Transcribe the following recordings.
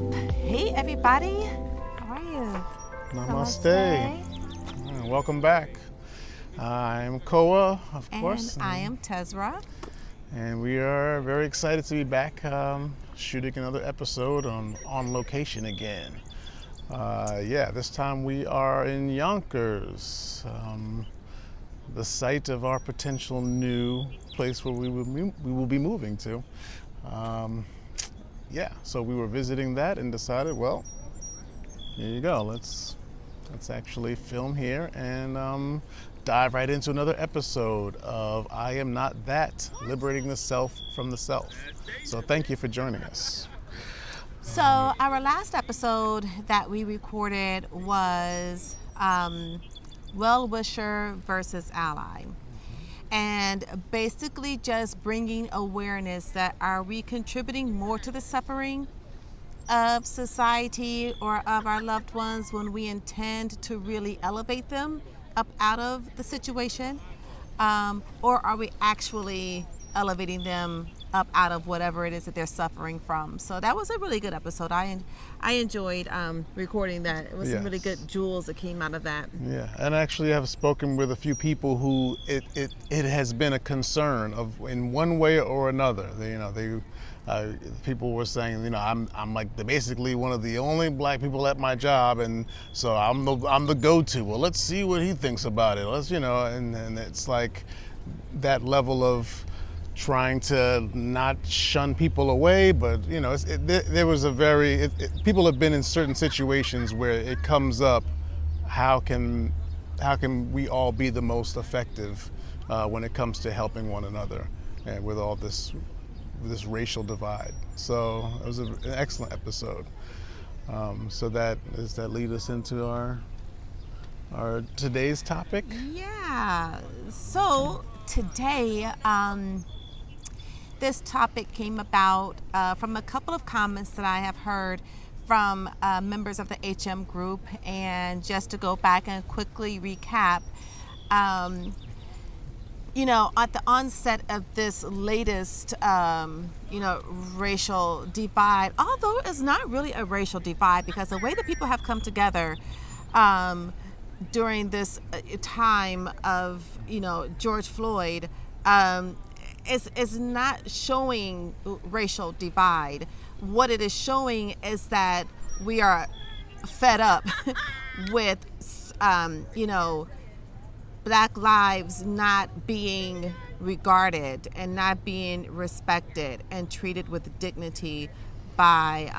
up? Hey, everybody. How are you? Namaste. Welcome back. I'm Koa, of course. And I am Tezra. And we are very excited to be back shooting another episode on location again. This time we are in Yonkers, the site of our potential new place where we will be moving to. So we were visiting that and decided, well, here you go. Let's actually film here and dive right into another episode of I Am Not That, Liberating the Self from the Self. So thank you for joining us. So our last episode that we recorded was well-wisher versus ally. And basically just bringing awareness that are we contributing more to the suffering of society or of our loved ones when we intend to really elevate them up out of the situation? Or are we actually elevating them up out of whatever it is that they're suffering from? So that was a really good episode. I enjoyed recording that. It was some really good jewels that came out of that. Yeah, and actually I've spoken with a few people who it has been a concern of in one way or another. People were saying, I'm like basically one of the only black people at my job, and so I'm the go-to. Well, let's see what he thinks about it. And it's like that level of trying to not shun people away, but there was people have been in certain situations where it comes up. How can we all be the most effective when it comes to helping one another, and with all this racial divide? So it was an excellent episode. So that lead us into our today's topic? Yeah. So today, this topic came about from a couple of comments that I have heard from members of the HM group. And just to go back and quickly recap, at the onset of this latest, racial divide, although it's not really a racial divide, because the way that people have come together during this time of, George Floyd, is not showing racial divide. What it is showing is that we are fed up with, Black lives not being regarded and not being respected and treated with dignity by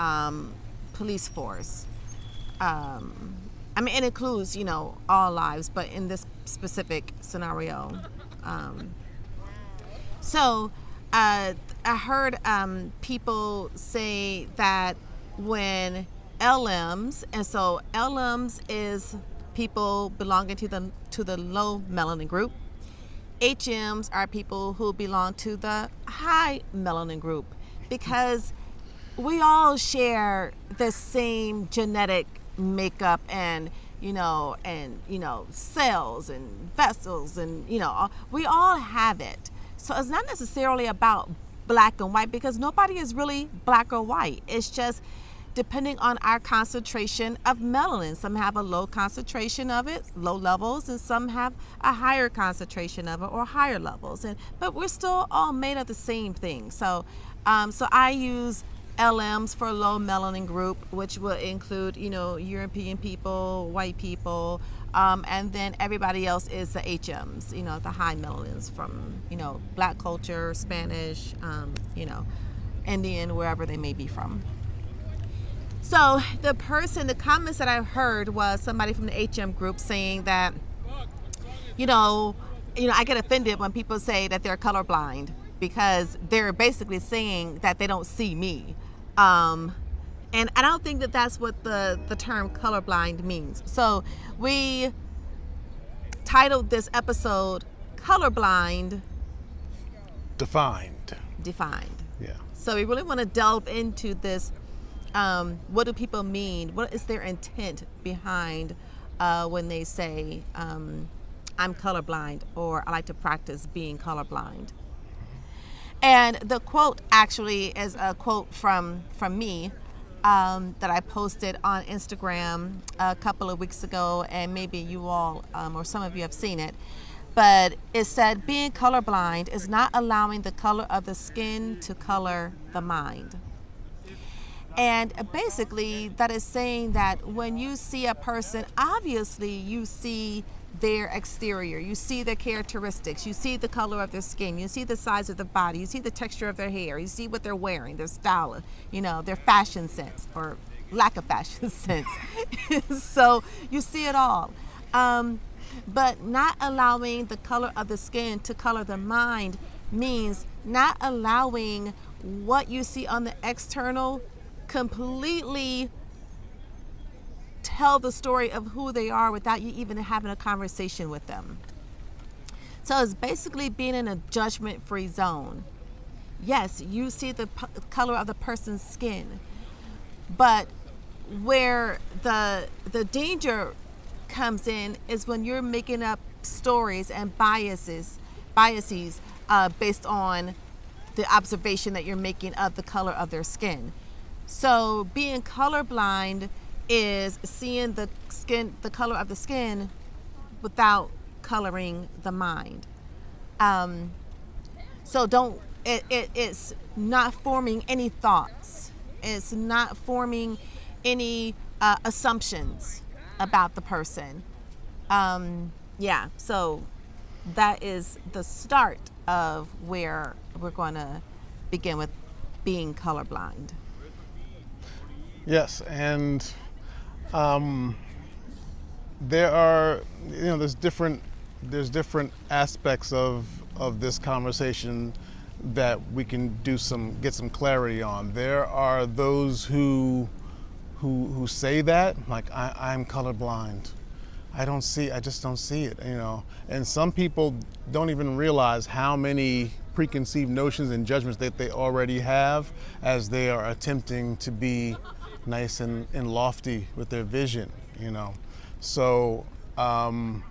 police force. It includes, all lives, but in this specific scenario. So I heard people say that when LMs, and so LMs is people belonging to the low melanin group. HMs are people who belong to the high melanin group, because we all share the same genetic makeup and cells and vessels, and we all have it. So it's not necessarily about black and white, because nobody is really black or white. It's just depending on our concentration of melanin. Some have a low concentration of it, low levels, and some have a higher concentration of it, or higher levels. But we're still all made of the same thing. So I use LMs for low melanin group, which will include, European people, white people, and then everybody else is the HMs, the high melanins from, Black culture, Spanish, Indian, wherever they may be from. So the comments that I heard was somebody from the HM group saying that, I get offended when people say that they're colorblind, because they're basically saying that they don't see me. And I don't think that that's what the term colorblind means. So we titled this episode Colorblind Defined. Yeah. So we really want to delve into this. What do people mean? What is their intent behind when they say, I'm colorblind, or I like to practice being colorblind? And the quote actually is a quote from me. that I posted on Instagram a couple of weeks ago, and maybe you all or some of you have seen it. But it said being colorblind is not allowing the color of the skin to color the mind. And basically, that is saying that when you see a person, obviously you see their exterior, you see their characteristics, you see the color of their skin, you see the size of the body, you see the texture of their hair, you see what they're wearing, their style, their fashion sense or lack of fashion sense. So you see it all. But not allowing the color of the skin to color the mind means not allowing what you see on the external completely tell the story of who they are without you even having a conversation with them. So it's basically being in a judgment-free zone. Yes, you see the color of the person's skin, but where the danger comes in is when you're making up stories and biases based on the observation that you're making of the color of their skin. So being colorblind is seeing the color of the skin without coloring the mind. So it's not forming any thoughts. It's not forming any assumptions about the person. So that is the start of where we're going to begin with being colorblind. Yes, and there's different aspects of this conversation that we can get some clarity on. There are those who say that, like, I'm colorblind. I just don't see it, And some people don't even realize how many preconceived notions and judgments that they already have as they are attempting to be nice and lofty with their vision, So, and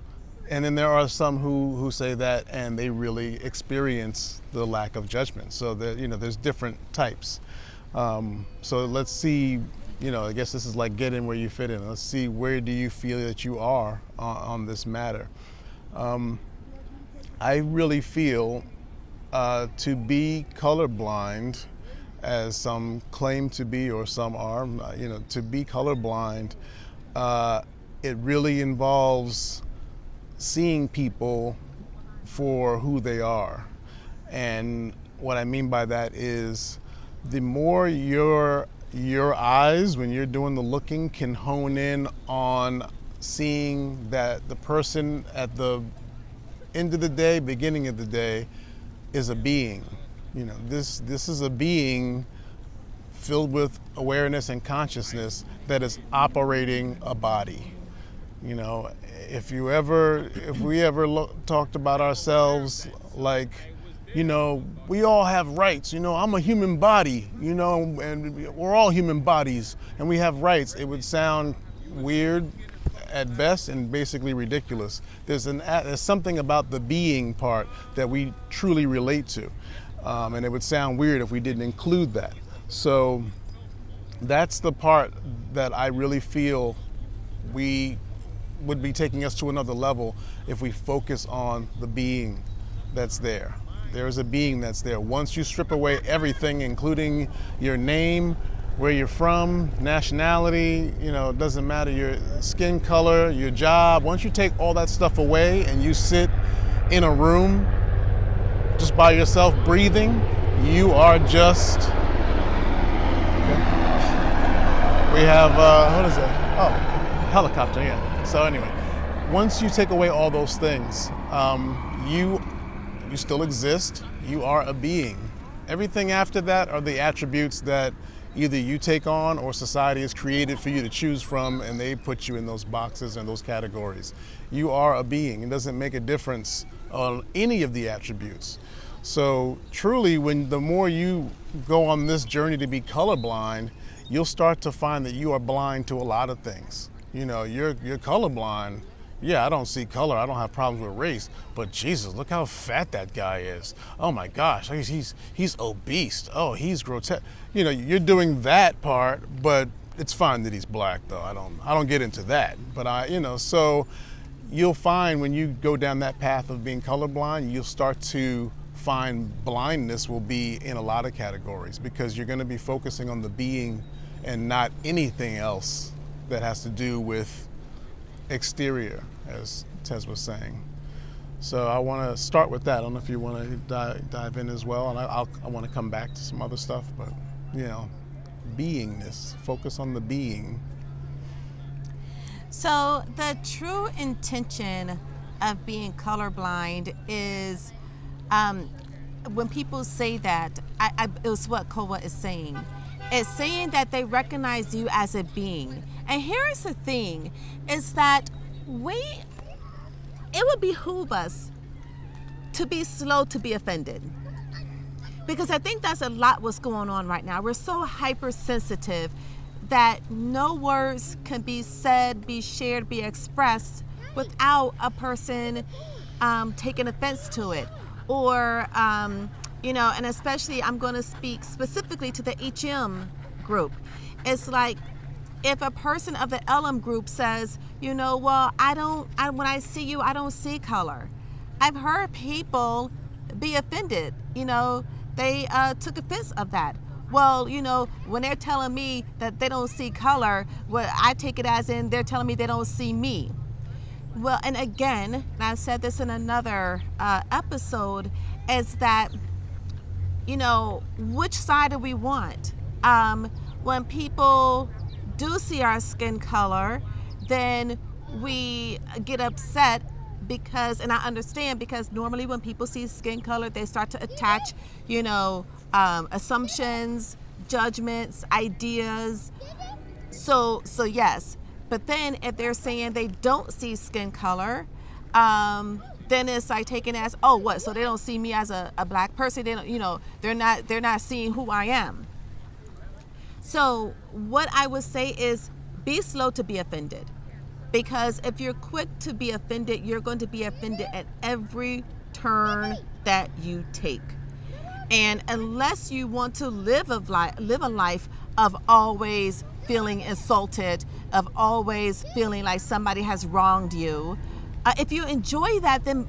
then there are some who say that and they really experience the lack of judgment. So there's different types. So let's see, I guess this is like get in where you fit in. Let's see, where do you feel that you are on this matter? I really feel to be colorblind, as some claim to be or some are, to be colorblind, it really involves seeing people for who they are. And what I mean by that is the more your eyes, when you're doing the looking, can hone in on seeing that the person at the end of the day, beginning of the day, is a being. This is a being filled with awareness and consciousness that is operating a body. If we ever talked about ourselves like, we all have rights. I'm a human body, and we're all human bodies and we have rights. It would sound weird at best and basically ridiculous. There's something about the being part that we truly relate to. And it would sound weird if we didn't include that. So that's the part that I really feel we would be taking us to another level if we focus on the being that's there. There is a being that's there. Once you strip away everything, including your name, where you're from, nationality, it doesn't matter, your skin color, your job. Once you take all that stuff away and you sit in a room just by yourself breathing, you are just, we have, what is that? Oh, helicopter, yeah. So anyway, once you take away all those things, you still exist, you are a being. Everything after that are the attributes that either you take on or society has created for you to choose from, and they put you in those boxes and those categories. You are a being. It doesn't make a difference on any of the attributes. So truly, the more you go on this journey to be colorblind, you'll start to find that you are blind to a lot of things. You're colorblind, Yeah, I don't see color. I don't have problems with race. But Jesus, look how fat that guy is. Oh my gosh, he's obese. Oh, he's grotesque. You know, you're doing that part, but it's fine that he's black though. I don't get into that. But so you'll find when you go down that path of being colorblind, you'll start to find blindness will be in a lot of categories because you're going to be focusing on the being and not anything else that has to do with exterior, as Tez was saying. So I want to start with that. I don't know if you want to dive in as well, and I want to come back to some other stuff, but beingness, focus on the being. So the true intention of being colorblind is, when people say that, it was what Koa is saying. It's saying that they recognize you as a being. And here's the thing, is that it would behoove us to be slow to be offended. Because I think that's a lot what's going on right now. We're so hypersensitive that no words can be said, be shared, be expressed without a person taking offense to it. Or, and especially I'm going to speak specifically to the HM group. It's like if a person of the LM group says, well, when I see you, I don't see color. I've heard people be offended. They took offense of that. Well, when they're telling me that they don't see color, well, I take it as in they're telling me they don't see me. Well, and again, and I said this in another episode, is that, which side do we want? When people do see our skin color, then we get upset because, and I understand, because normally when people see skin color, they start to attach, assumptions, judgments, ideas. So yes. But then if they're saying they don't see skin color, then it's like taken as, oh, what? So they don't see me as a black person. They don't, they're not seeing who I am. So what I would say is be slow to be offended, because if you're quick to be offended, you're going to be offended at every turn that you take. And unless you want to live a life of always feeling insulted, of always feeling like somebody has wronged you, if you enjoy that, then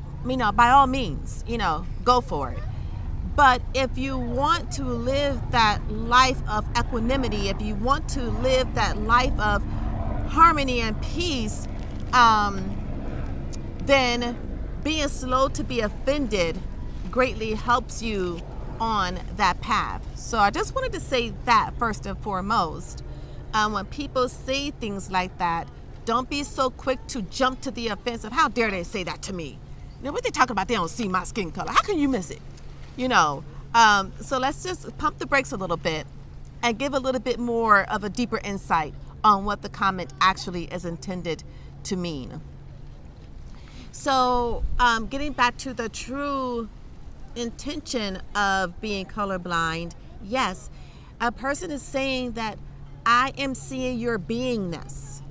by all means, go for it. But if you want to live that life of equanimity, if you want to live that life of harmony and peace, then being slow to be offended greatly helps you on that path. So I just wanted to say that first and foremost. When people say things like that, don't be so quick to jump to the offensive. How dare they say that to me? What they talking about? They don't see my skin color. How can you miss it? So let's just pump the brakes a little bit and give a little bit more of a deeper insight on what the comment actually is intended to mean. So getting back to the true intention of being colorblind, yes, a person is saying that I am seeing your beingness.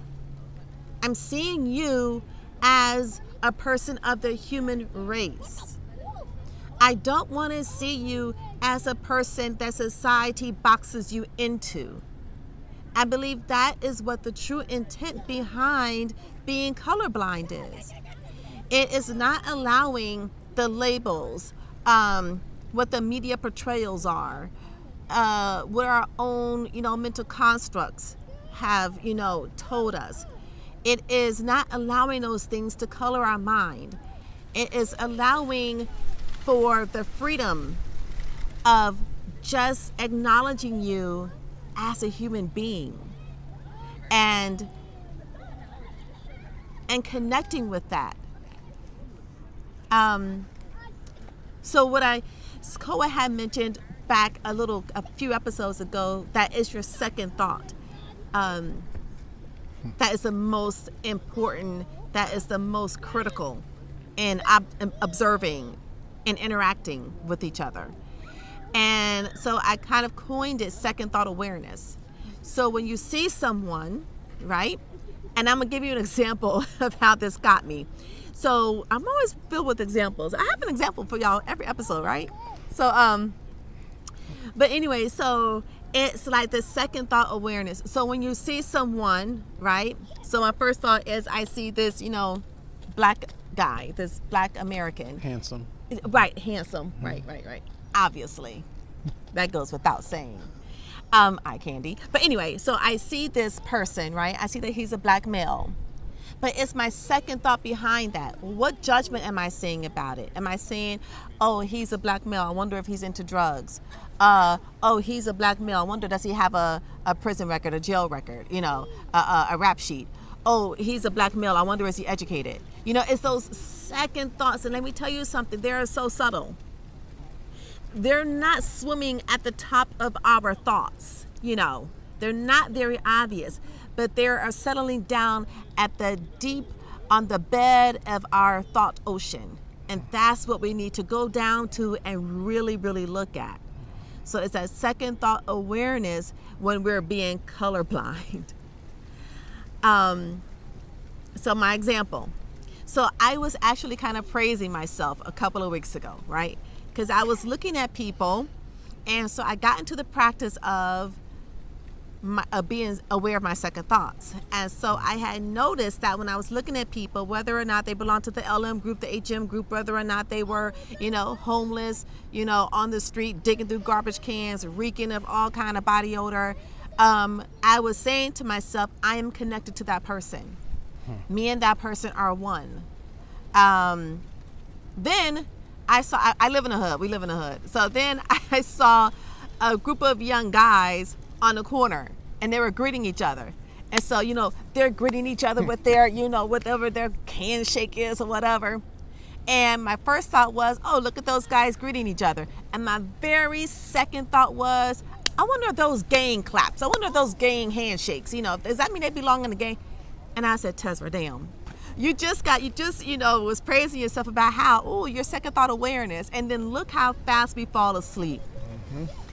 I'm seeing you as a person of the human race. I don't want to see you as a person that society boxes you into. I believe that is what the true intent behind being colorblind is. It is not allowing the labels, what the media portrayals are, what our own, mental constructs have, told us. It is not allowing those things to color our mind. It is allowing for the freedom of just acknowledging you as a human being and connecting with that. So what Koa had mentioned back a few episodes ago, that is your second thought. That is the most important, that is the most critical in observing and interacting with each other. And so I kind of coined it second thought awareness. So when you see someone, right, And I'm gonna give you an example of how this got me. So I'm always filled with examples. I have an example for y'all every episode, right? So but anyway, so it's like the second thought awareness. So when you see someone, right? So my first thought is I see this, black guy, this black American. Handsome. Right, handsome. Right. Obviously. That goes without saying. Eye candy. But anyway, so I see this person, right? I see that he's a black male. But it's my second thought behind that. What judgment am I saying about it? Am I saying, oh, he's a black male, I wonder if he's into drugs? Oh, he's a black male, I wonder, does he have a prison record, a jail record, a rap sheet? Oh, he's a black male, I wonder, is he educated? It's those second thoughts. And let me tell you something, they're so subtle. They're not swimming at the top of our thoughts, They're not very obvious, but they are settling down at the deep, on the bed of our thought ocean. And that's what we need to go down to and really, really look at. So it's that second thought awareness when we're being colorblind. So my example. So I was actually kind of praising myself a couple of weeks ago, right? Because I was looking at people, and so I got into the practice of being aware of my second thoughts. And so I had noticed that when I was looking at people, whether or not they belonged to the LM group, the HM group, whether or not they were, homeless, on the street, digging through garbage cans, reeking of all kind of body odor, I was saying to myself, I am connected to that person. Me and that person are one. Then I live in a hood. We live in a hood. So then I saw a group of young guys on the corner, and they were greeting each other. And so, they're greeting each other with their, whatever their handshake is or whatever. And my first thought was, oh, look at those guys greeting each other. And my very second thought was, I wonder if those gang claps, I wonder if those gang handshakes, does that mean they belong in the gang? And I said, Tezra, damn. You just was praising yourself about how, your second thought awareness. And then look how fast we fall asleep.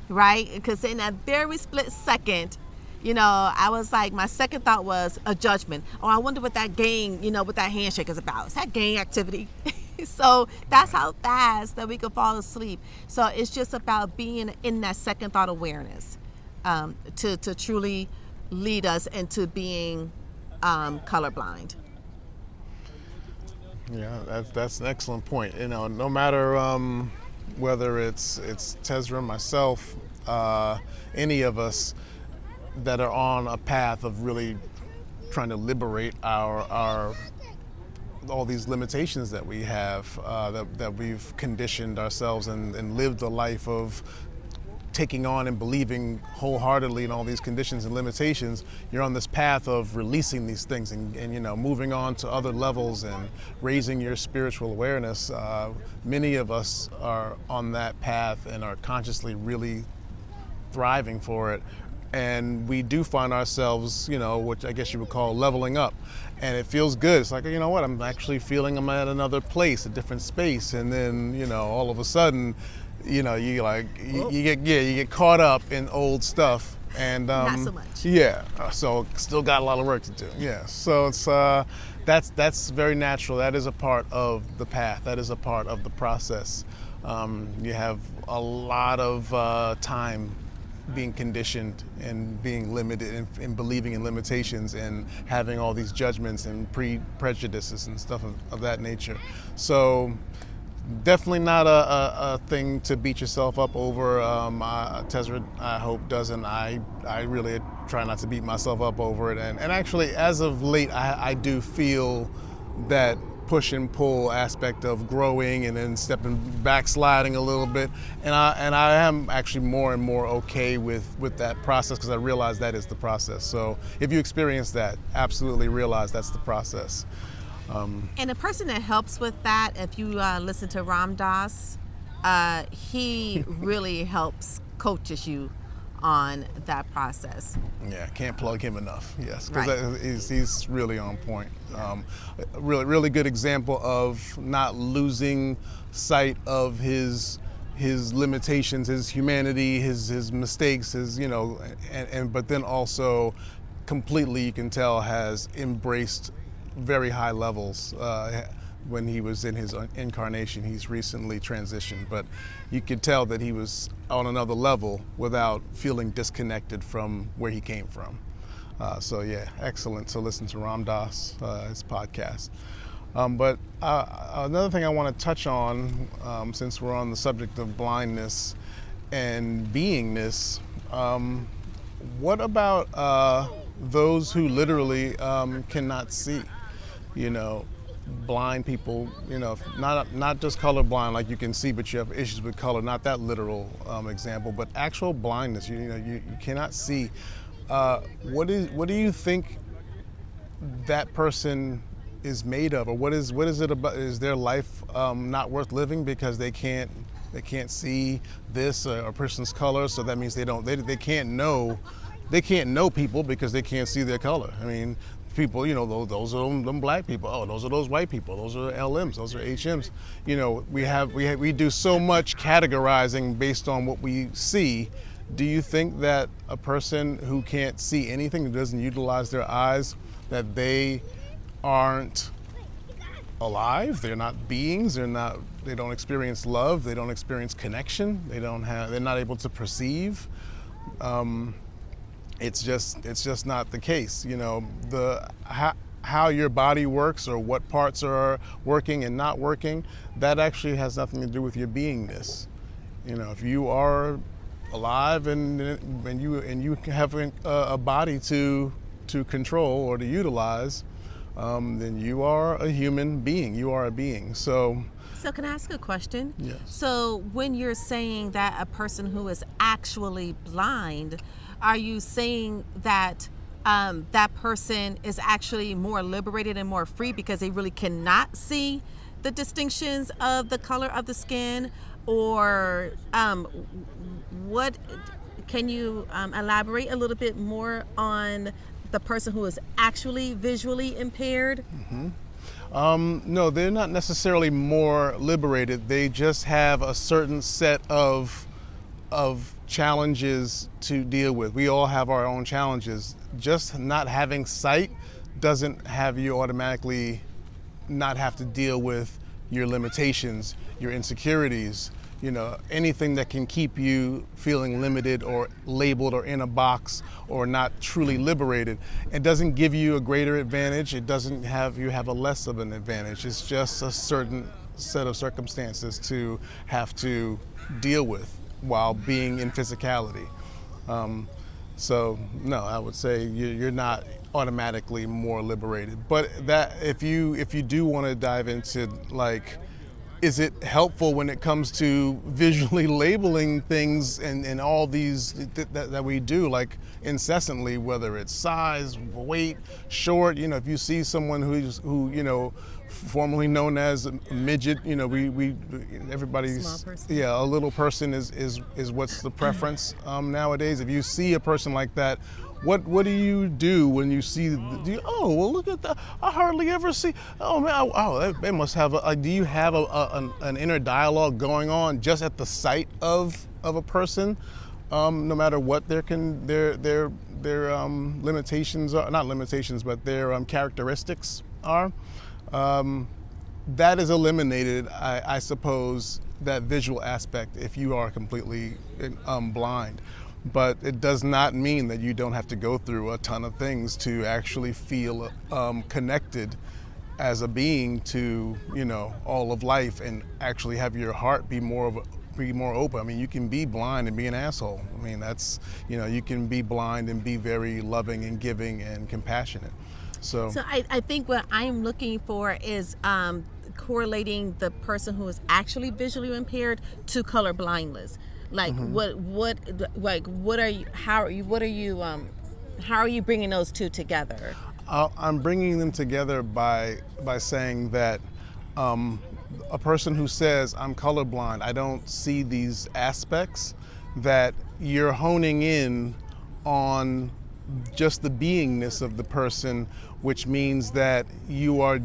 Right? Because in that very split second, I was like, my second thought was a judgment. Oh, I wonder what that gang, what that handshake is about. Is that gang activity? So that's how fast that we could fall asleep. So it's just about being in that second thought awareness to truly lead us into being colorblind. Yeah, that's an excellent point. No matter whether it's Tezra, myself, any of us that are on a path of really trying to liberate our all these limitations that we have, that we've conditioned ourselves and lived a life of taking on and believing wholeheartedly in all these conditions and limitations. You're on this path of releasing these things and moving on to other levels and raising your spiritual awareness. Many of us are on that path and are consciously really thriving for it. And we do find ourselves, which I guess you would call leveling up. And it feels good. It's like, what, I'm actually feeling I'm at another place, a different space. And then, all of a sudden, you get caught up in old stuff, and not so much. Yeah, so still got a lot of work to do. Yeah, so it's that's very natural. That is a part of the path. That is a part of the process. You have a lot of time being conditioned and being limited and believing in limitations and having all these judgments and prejudices and stuff of that nature. So definitely not a thing to beat yourself up over. Tezra, I hope, doesn't. I really try not to beat myself up over it. And actually, as of late, I do feel that push and pull aspect of growing and then backsliding a little bit. And I am actually more and more okay with that process, because I realize that is the process. So if you experience that, absolutely realize that's the process. And a person that helps with that, if you listen to Ram Dass, he really helps coaches you on that process. Yeah, can't plug him enough. Yes, because Right. he's really on point. Really good example of not losing sight of his limitations, his humanity, his mistakes, but then also completely, you can tell, has embraced very high levels. When he was in his incarnation, he's recently transitioned, but you could tell that he was on another level without feeling disconnected from where he came from. So yeah, excellent to listen to Ram Dass, his podcast. But another thing I want to touch on, since we're on the subject of blindness and beingness, what about those who literally cannot see? You know, blind people, you know, not just colorblind, like you can see but you have issues with color, not that literal example, but actual blindness. You cannot see. What do you think that person is made of, or what is it about? Is their life not worth living because they can't see this a person's color? So that means they can't know people because they can't see their color. I mean, people, you know, those are them black people. Oh, those are those white people. Those are LMs. Those are HMs. You know, we do so much categorizing based on what we see. Do you think that a person who can't see anything, who doesn't utilize their eyes, that they aren't alive? They're not beings. They don't experience love. They don't experience connection. They're not able to perceive. It's just not the case. You know, how your body works or what parts are working and not working, that actually has nothing to do with your beingness. You know, if you are alive and you have a body to control or to utilize, then you are a human being. You are a being. So can I ask a question? Yes. So when you're saying that a person who is actually blind, are you saying that that person is actually more liberated and more free because they really cannot see the distinctions of the color of the skin? Or what? Can you elaborate a little bit more on the person who is actually visually impaired? No, they're not necessarily more liberated. They just have a certain set of challenges to deal with. We all have our own challenges. Just not having sight doesn't have you automatically not have to deal with your limitations, your insecurities, you know, anything that can keep you feeling limited or labeled or in a box or not truly liberated. It doesn't give you a greater advantage. It doesn't have you have a less of an advantage. It's just a certain set of circumstances to have to deal with while being in physicality. So no, I would say you're not automatically more liberated. But that if you do want to dive into, like, is it helpful when it comes to visually labeling things and all these that we do, like, incessantly, whether it's size, weight, short? You know, if you see someone who you know, formerly known as a midget, you know, we everybody's Small person. Yeah, a little person is what's the preference nowadays. If you see a person like that, what do you do when you see? Oh, well, look at that! I hardly ever see. Oh man! They must have. Do you have an inner dialogue going on just at the sight of a person, no matter what their limitations are? Not limitations, but their characteristics are. That is eliminated, I suppose, that visual aspect if you are completely blind. But it does not mean that you don't have to go through a ton of things to actually feel connected as a being to, you know, all of life, and actually have your heart be more open. I mean, you can be blind and be an asshole. I mean, that's, you know, you can be blind and be very loving and giving and compassionate. So I think what I'm looking for is correlating the person who is actually visually impaired to color blindness. Like, how are you bringing those two together? I'm bringing them together by saying that a person who says, I'm colorblind, I don't see these aspects, that you're honing in on just the beingness of the person, which means that you are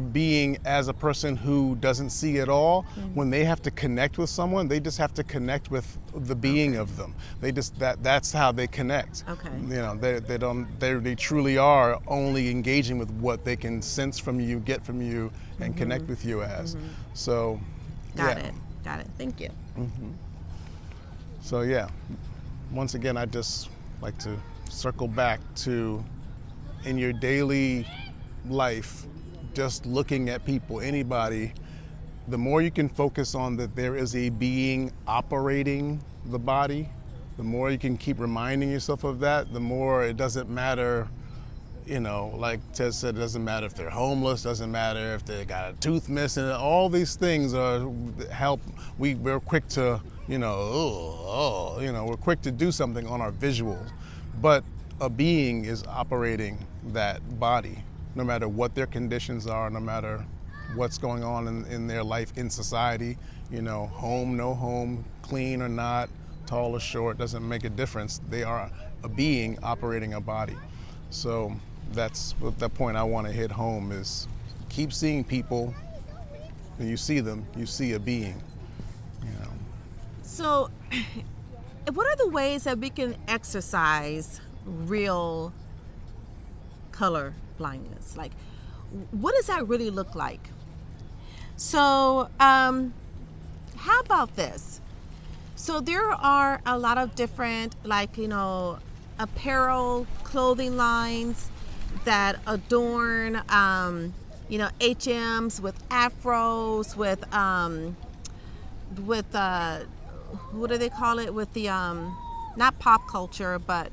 being as a person who doesn't see at all. When they have to connect with someone, they just have to connect with the being of them. They just that's how they connect. Okay. They truly are only engaging with what they can sense from you, get from you, and connect with you as. So Got it. Thank you. So yeah, once again, I just like to circle back to, in your daily life, just looking at people, anybody, the more you can focus on that there is a being operating the body, the more you can keep reminding yourself of that, the more it doesn't matter, like Tez said, it doesn't matter if they're homeless, doesn't matter if they got a tooth missing, all these things help. We're quick to, we're quick to do something on our visuals. But a being is operating that body, no matter what their conditions are, no matter what's going on in their life, in society, home, no home, clean or not, tall or short, doesn't make a difference. They are a being operating a body. So that's what the point I want to hit home is, keep seeing people. When you see them, you see a being. So, what are the ways that we can exercise real color blindness? Like, what does that really look like? So, how about this? So there are a lot of different, apparel, clothing lines that adorn, HMs with afros, with what do they call it? With the, not pop culture, but,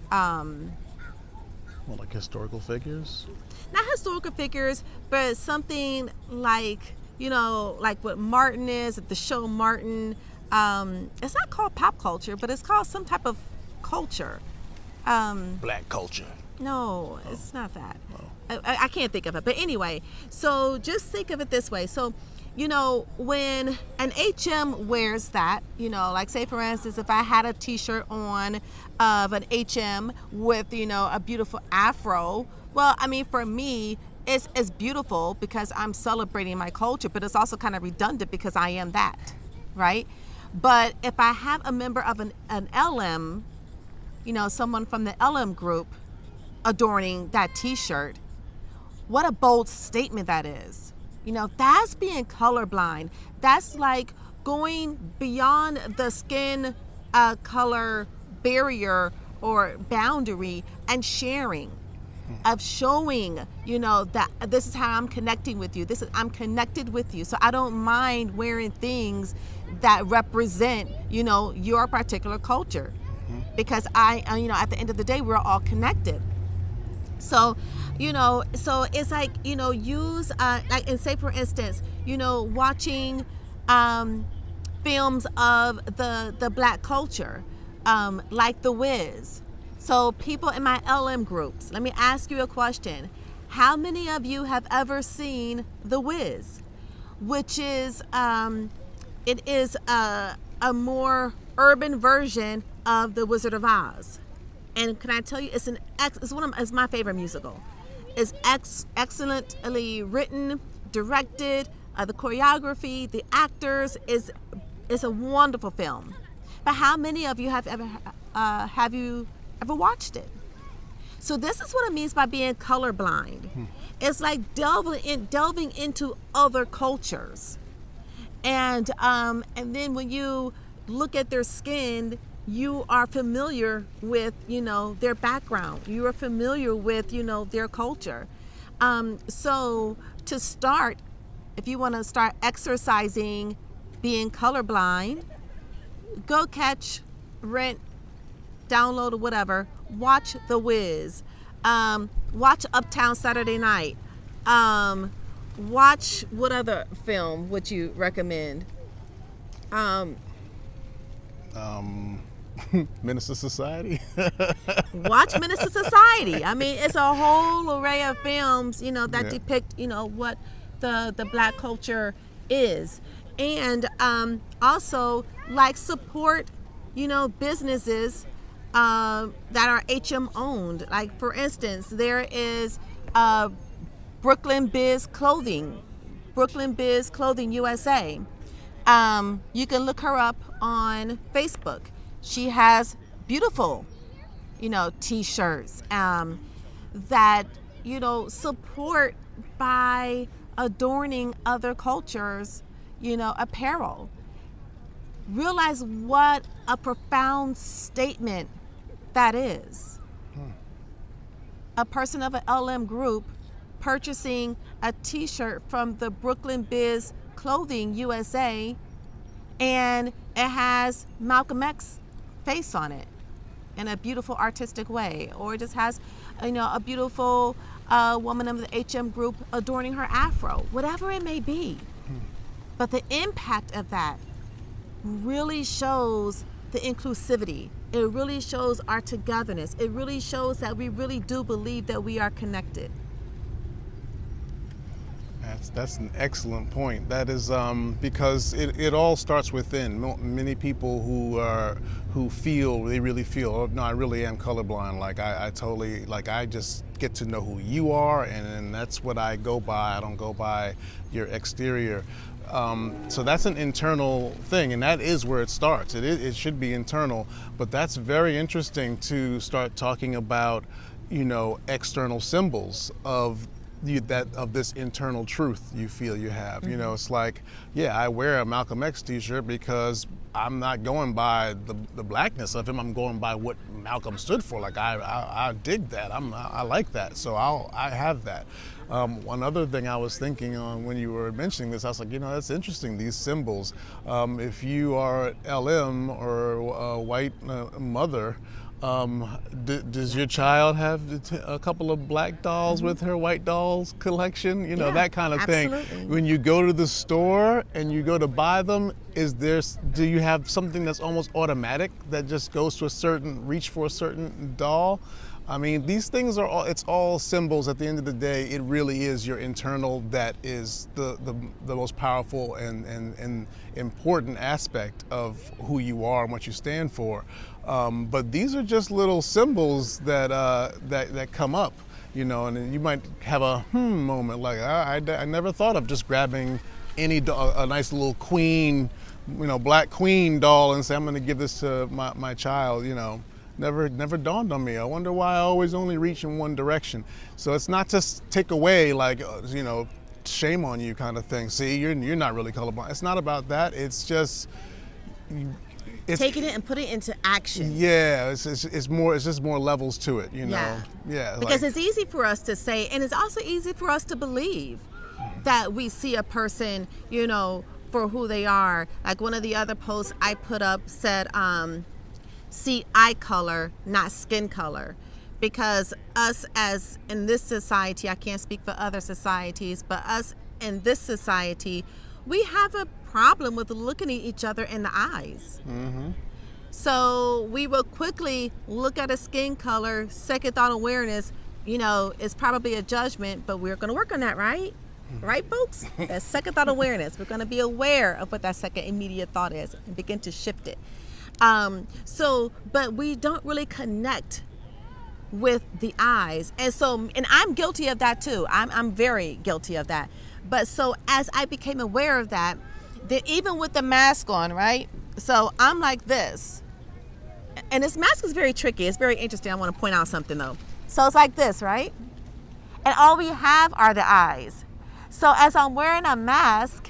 like historical figures? Not historical figures, but something like, like what Martin is, the show Martin. It's not called pop culture, but it's called some type of culture. Black culture. No, it's not that. I can't think of it. But anyway, so just think of it this way. So, when an HM wears that, like say for instance, if I had a t-shirt on of an HM with, a beautiful afro, well, I mean, for me, it's beautiful because I'm celebrating my culture, but it's also kind of redundant because I am that, right? But if I have a member of an LM, someone from the LM group adorning that t-shirt, what a bold statement that is. That's being colorblind. That's like going beyond the skin color barrier or boundary and sharing, of showing, that this is how I'm connecting with you. I'm connected with you. So I don't mind wearing things that represent, your particular culture, because at the end of the day, we're all connected. So, so it's like, use, like, and say for instance, watching films of the Black culture, like The Wiz. So people in my LM groups, let me ask you a question. How many of you have ever seen The Wiz? Which is, it is a more urban version of The Wizard of Oz. And can I tell you, it's it's my favorite musical. It's excellently written, directed, the choreography, the actors is a wonderful film. But how many of you have ever watched it? So this is what it means by being colorblind. It's like delving into other cultures, and then when you look at their skin, you are familiar with, their background. You are familiar with, their culture. So to start, if you want to start exercising being colorblind, go catch, rent, download or whatever, watch The Wiz, watch Uptown Saturday Night, watch, what other film would you recommend? Minister Society. Watch Minister Society. I mean, it's a whole array of films, that depict, what the Black culture is. And also, like, support, businesses that are HM owned. Like for instance, there is Brooklyn Biz Clothing, Brooklyn Biz Clothing USA. You can look her up on Facebook. She has beautiful, t-shirts that, support by adorning other cultures, apparel. Realize what a profound statement that is. A person of an LM group purchasing a t-shirt from the Brooklyn Biz Clothing USA, and it has Malcolm X face on it in a beautiful artistic way, or it just has a beautiful woman of the HM group adorning her afro, whatever it may be. But the impact of that really shows the inclusivity. It really shows our togetherness. It really shows that we really do believe that we are connected. That's an excellent point. That is because it all starts within. Many people who feel, they really feel, oh, no, I really am colorblind. Like I totally, like I just get to know who you are, and that's what I go by. I don't go by your exterior. So that's an internal thing, and that is where it starts. It should be internal, but that's very interesting to start talking about, external symbols of this internal truth you feel you have. Mm-hmm. It's like, yeah, I wear a Malcolm X t-shirt because I'm not going by the blackness of him. I'm going by what Malcolm stood for. Like I dig that. I like that. So I have that. One other thing I was thinking on when you were mentioning this, I was like, that's interesting, these symbols. If you are LM or a white mother, does your child have a couple of black dolls with her white dolls collection? Yeah, that kind of absolutely. thing. When you go to the store and you go to buy them, do you have something that's almost automatic that just goes to reach for a certain doll? I mean, these things it's all symbols. At the end of the day, it really is your internal that is the most powerful and important aspect of who you are and what you stand for. But these are just little symbols that come up, and you might have a moment, like I never thought of just grabbing a nice little queen, black queen doll and say, I'm going to give this to my child, Never dawned on me. I wonder why I always only reach in one direction. So it's not to take away, like, shame on you kind of thing. See, you're not really colorblind. It's not about that. It's just taking it and putting it into action. Yeah, it's just more levels to it, Yeah. Yeah. Because it's easy for us to say, and it's also easy for us to believe that we see a person, for who they are. Like one of the other posts I put up said, see eye color, not skin color. Because us as in this society, I can't speak for other societies, but us in this society, we have a problem with looking at each other in the eyes. Mm-hmm. So we will quickly look at a skin color, second thought awareness, it's probably a judgment, but we're going to work on that, right? Right, folks? That second thought awareness. We're going to be aware of what that second immediate thought is and begin to shift it. But we don't really connect with the eyes. And I'm guilty of that too. I'm very guilty of that. But so as I became aware of that, even with the mask on, right? So I'm like this. And this mask is very tricky. It's very interesting. I want to point out something though. So it's like this, right? And all we have are the eyes. So as I'm wearing a mask,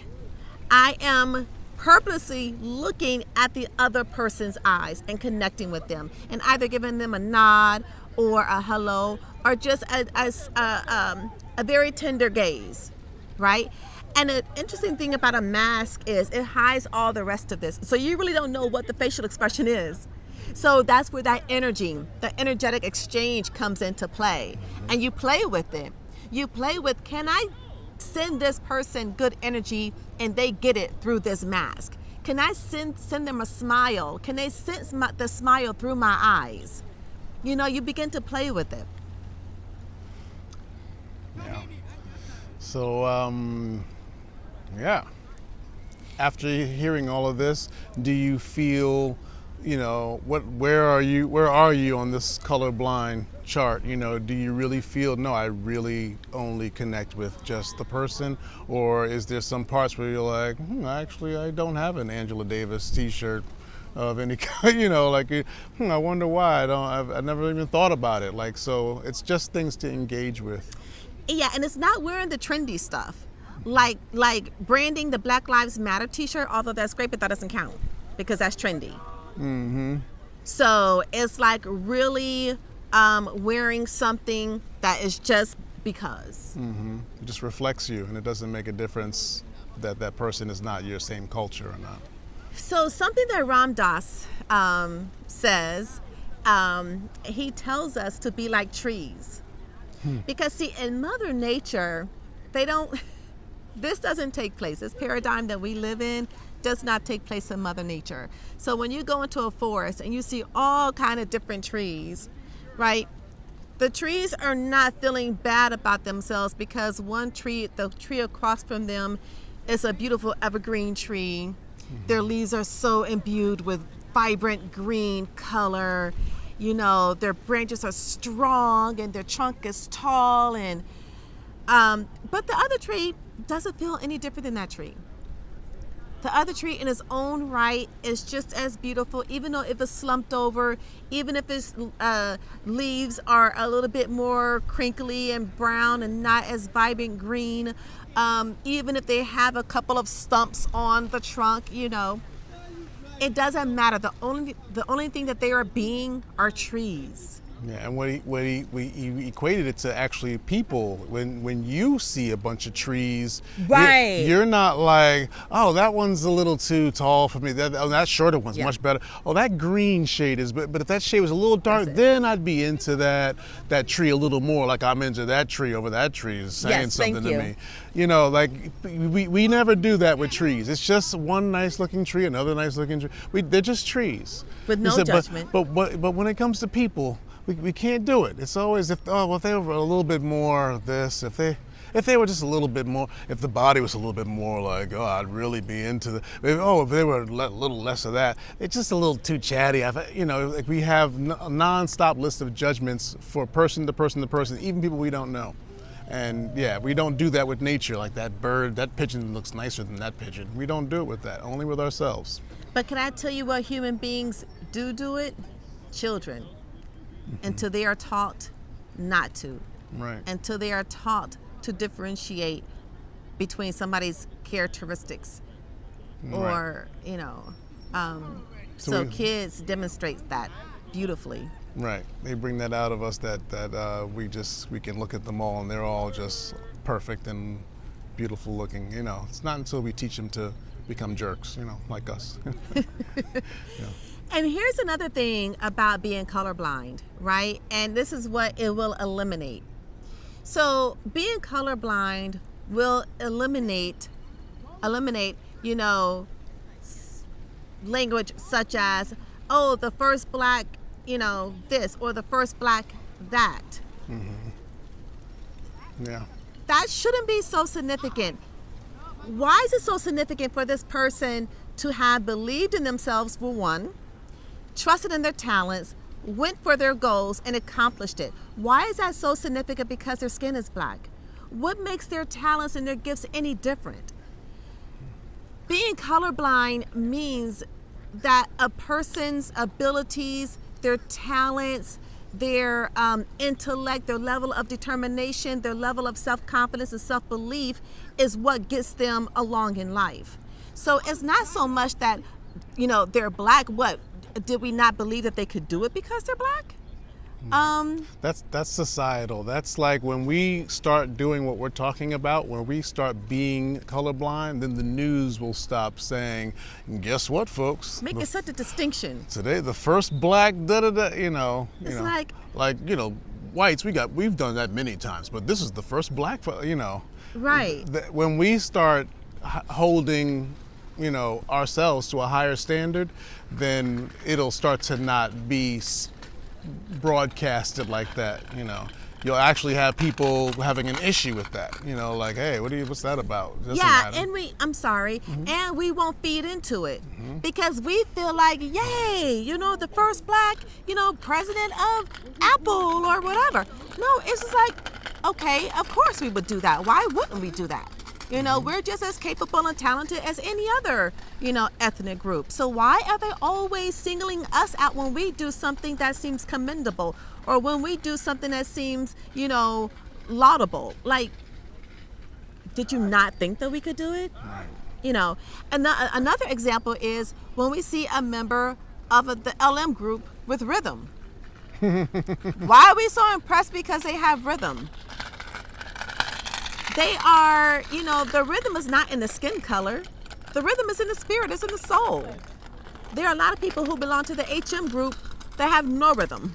I am purposely looking at the other person's eyes and connecting with them and either giving them a nod or a hello or just a very tender gaze, right? And the interesting thing about a mask is it hides all the rest of this. So you really don't know what the facial expression is. So that's where that energy, the energetic exchange comes into play. And you play with it. You play with, can I send this person good energy and they get it through this mask? Can I send them a smile? Can they sense the smile through my eyes? You begin to play with it. Yeah. So, yeah. After hearing all of this, do you feel where are you on this colorblind chart? Do you really feel, no, I really only connect with just the person? Or is there some parts where you're like, actually, I don't have an Angela Davis t-shirt of any kind, I wonder why. I never even thought about it. So it's just things to engage with. Yeah, and it's not wearing the trendy stuff. Like branding the Black Lives Matter t-shirt, although that's great, but that doesn't count because that's trendy. Mm-hmm. So it's like really wearing something that is just because. Mm-hmm. It just reflects you, and it doesn't make a difference that person is not your same culture or not. So something that Ram Dass says, he tells us to be like trees. Because see, in Mother Nature, this doesn't take place. This paradigm that we live in does not take place in Mother Nature. So when you go into a forest and you see all kind of different trees, right? The trees are not feeling bad about themselves because the tree across from them is a beautiful evergreen tree. Their leaves are so imbued with vibrant green color. Their branches are strong and their trunk is tall, and but the other tree doesn't feel any different than that tree. The other tree in its own right is just as beautiful, even though if it's slumped over, even if its leaves are a little bit more crinkly and brown and not as vibrant green, even if they have a couple of stumps on the trunk, it doesn't matter. The only thing that they are being are trees. Yeah, and we equated it to actually people. When you see a bunch of trees, right, you're not like, oh, that one's a little too tall for me. That shorter one's much better. Oh, that green shade is, but if that shade was a little dark, then I'd be into that tree a little more. Like I'm into that tree over that tree is saying something to me. We never do that with trees. It's just one nice looking tree, another nice looking tree. They're just trees with no judgment. But when it comes to people, we can't do it. It's always if they were a little bit more of this, if they were just a little bit more, if the body was a little bit more like, oh, I'd really be into if they were a little less of that, it's just a little too chatty. We have a non-stop list of judgments for person to person to person, even people we don't know. And yeah, we don't do that with nature. Like that bird, that pigeon looks nicer than that pigeon. We don't do it with that, only with ourselves. But can I tell you what human beings do it? Children. Until they are taught not to. Right. Until they are taught to differentiate between somebody's characteristics. Or, so kids demonstrate that beautifully. Right. They bring that out of us that we can look at them all and they're all just perfect and beautiful looking. It's not until we teach them to become jerks, like us. Yeah. And here's another thing about being colorblind, right? And this is what it will eliminate. So being colorblind will eliminate, language such as, oh, the first black, this, or the first black that. Mm-hmm. Yeah. That shouldn't be so significant. Why is it so significant for this person to have believed in themselves, for one, trusted in their talents, went for their goals, and accomplished it? Why is that so significant? Because their skin is black. What makes their talents and their gifts any different? Being colorblind means that a person's abilities, their talents, their intellect, their level of determination, their level of self-confidence and self-belief is what gets them along in life. So it's not so much that, they're black. What? Did we not believe that they could do it because they're black? That's societal. That's like when we start doing what we're talking about, when we start being colorblind, then the news will stop saying, guess what, folks? Making such a distinction. Today, the first black da-da-da, It's like whites, we've done that many times, but this is the first black, Right. When we start holding ourselves to a higher standard, then it'll start to not be broadcasted like that, you'll actually have people having an issue with that. You know, like, hey, what's that about? It doesn't Yeah, matter. and I'm sorry, and we won't feed into it because we feel like, yay, the first black, president of Apple or whatever. No, it's just like, okay, of course we would do that. Why wouldn't we do that? We're just as capable and talented as any other, ethnic group. So why are they always singling us out when we do something that seems commendable or when we do something that seems, laudable? Like, did you not think that we could do it? Right. Another example is when we see a member of the LM group with rhythm. Why are we so impressed because they have rhythm? They are, the rhythm is not in the skin color. The rhythm is in the spirit, it's in the soul. There are a lot of people who belong to the HM group that have no rhythm.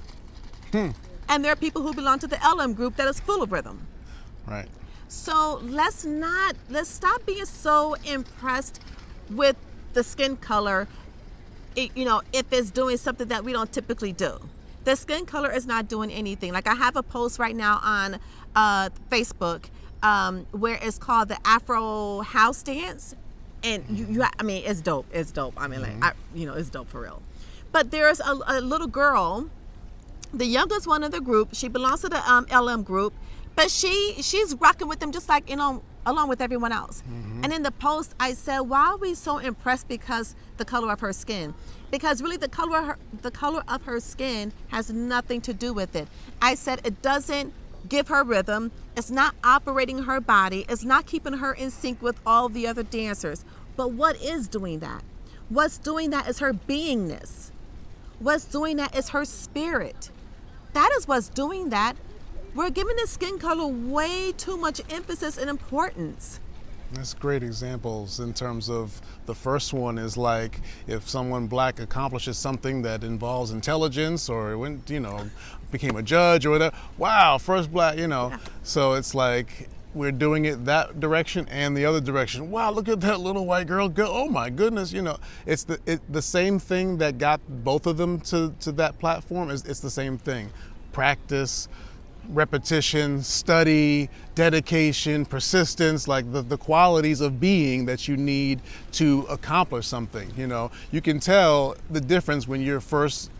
And there are people who belong to the LM group that is full of rhythm. Right. So let's stop being so impressed with the skin color, if it's doing something that we don't typically do. The skin color is not doing anything. Like I have a post right now on Facebook where it's called the Afro House Dance. And it's dope. It's dope. It's dope for real. But there's a little girl, the youngest one in the group. She belongs to the LM group, but she's rocking with them just like, along with everyone else. And in the post, I said, why are we so impressed because the color of her skin? Because really the color of her skin has nothing to do with it. I said it doesn't give her rhythm. It's not operating her body. It's not keeping her in sync with all the other dancers. But what is doing that? What's doing that is her beingness. What's doing that is her spirit. That is what's doing that. We're giving the skin color way too much emphasis and importance. That's great examples in terms of the first one is like if someone black accomplishes something that involves intelligence or went, became a judge or whatever. Wow, first black, So it's like we're doing it that direction and the other direction. Wow, look at that little white girl go. Oh my goodness, it's the same thing that got both of them to that platform. It's the same thing. Practice, repetition, study, dedication, persistence, like the qualities of being that you need to accomplish something. You can tell the difference when you're first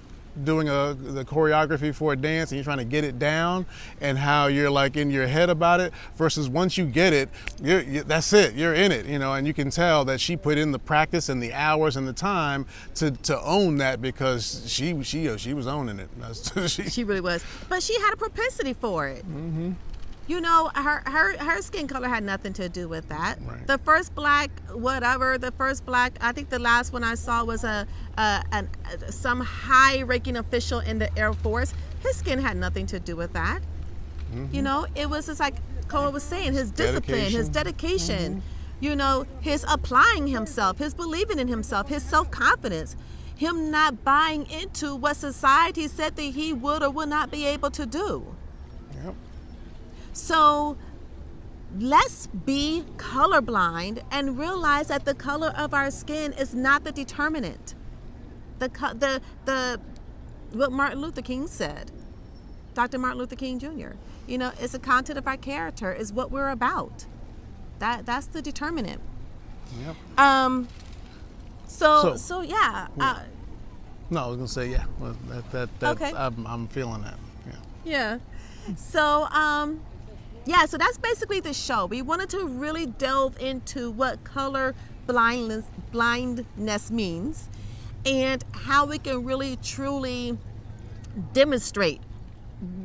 doing the choreography for a dance and you're trying to get it down and how you're like in your head about it versus once you get it, that's it, you're in it, and you can tell that she put in the practice and the hours and the time to own that because she was owning it. She really was, but she had a propensity for it. Her skin color had nothing to do with that. Right. The first black, I think the last one I saw was some high-ranking official in the Air Force. His skin had nothing to do with that. It was just like Koa was saying, his discipline, his dedication, his applying himself, his believing in himself, his self-confidence, him not buying into what society said that he would or would not be able to do. Yep. So let's be colorblind and realize that the color of our skin is not the determinant. What Martin Luther King said, Dr. Martin Luther King Jr. It's the content of our character, is what we're about. That's the determinant. Yep. So yeah. No, I was gonna say yeah. Well, that Okay. I'm feeling that. Yeah. So so that's basically the show. We wanted to really delve into what color blindness means and how we can really truly demonstrate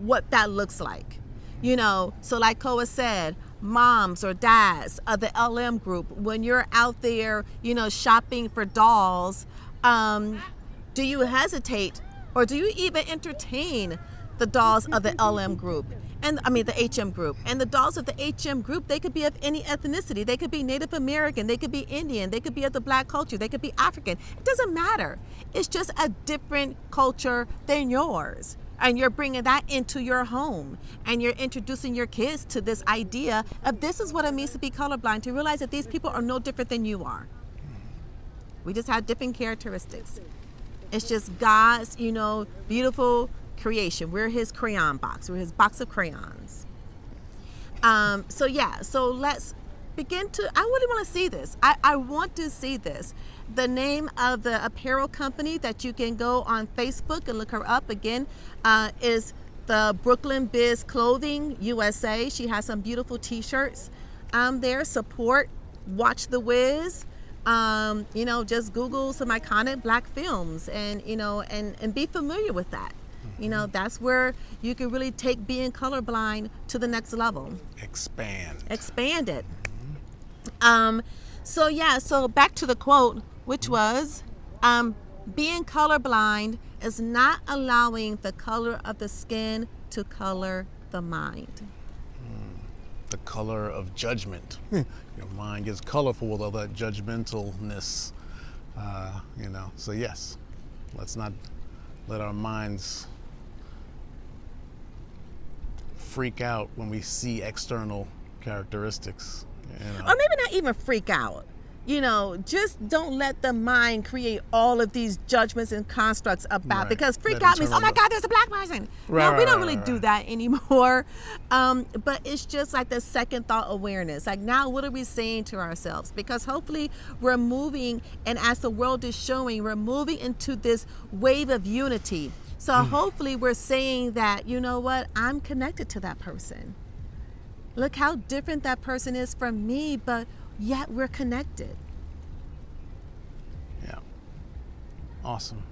what that looks like. So like Koa said, moms or dads of the LM group, when you're out there, shopping for dolls, do you hesitate or do you even entertain the dolls of the LM group? The HM group. And the dolls of the HM group, they could be of any ethnicity. They could be Native American. They could be Indian. They could be of the black culture. They could be African. It doesn't matter. It's just a different culture than yours. And you're bringing that into your home. And you're introducing your kids to this idea of this is what it means to be colorblind, to realize that these people are no different than you are. We just have different characteristics. It's just God's, beautiful creation. We're his crayon box. We're his box of crayons. So let's begin to, I really want to see this. I want to see this. The name of the apparel company that you can go on Facebook and look her up again is the Brooklyn Biz Clothing USA. She has some beautiful t-shirts there. Support, watch the Wiz. Just Google some iconic black films and be familiar with that. That's where you can really take being colorblind to the next level. Expand it. So back to the quote, which was, being colorblind is not allowing the color of the skin to color the mind. The color of judgment. Your mind gets colorful with all that judgmentalness. So yes, let's not let our minds freak out when we see external characteristics. Or maybe not even freak out. Just don't let the mind create all of these judgments and constructs about, because freak out means, oh my God, there's a black person. We don't really do that anymore. But it's just like the second thought awareness. Like, now what are we saying to ourselves? Because hopefully we're moving, and as the world is showing, we're moving into this wave of unity. So hopefully we're saying that, you know what, I'm connected to that person. Look how different that person is from me, but yet we're connected. Yeah. Awesome.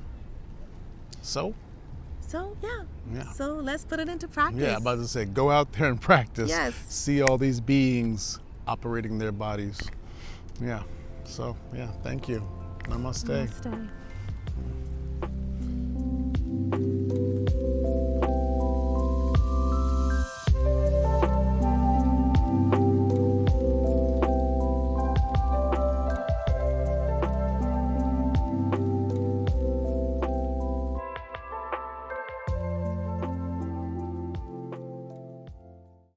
So yeah. So let's put it into practice. Yeah, I'm about to say, go out there and practice. Yes. See all these beings operating their bodies. Yeah. So, yeah, thank you. Namaste. Namaste.